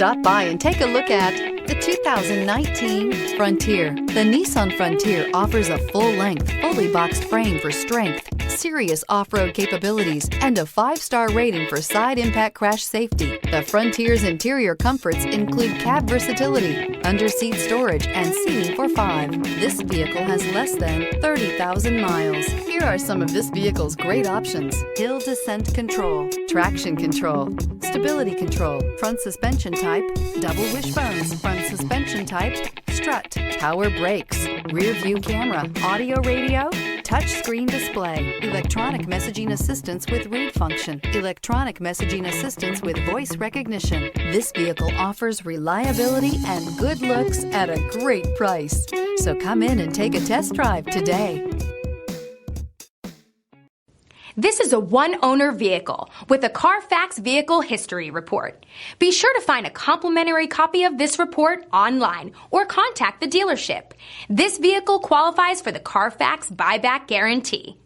Stop by and take a look at the 2019 Frontier. The Nissan Frontier offers a full-length, fully boxed frame for strength, serious off-road capabilities, and a 5-star rating for side impact crash safety. The Frontier's interior comforts include cab versatility, under-seat storage, and seating for 5. This vehicle has less than 30,000 miles. Here are some of this vehicle's great options: hill descent control, traction control, stability control, front suspension type, double wishbones, front suspension type, strut, power brakes, rear view camera, audio radio, touch screen display, electronic messaging assistance with read function, electronic messaging assistance with voice recognition. This vehicle offers reliability and good looks at a great price. So come in and take a test drive today. This is a one-owner vehicle with a Carfax Vehicle History Report. Be sure to find a complimentary copy of this report online or contact the dealership. This vehicle qualifies for the Carfax Buyback Guarantee.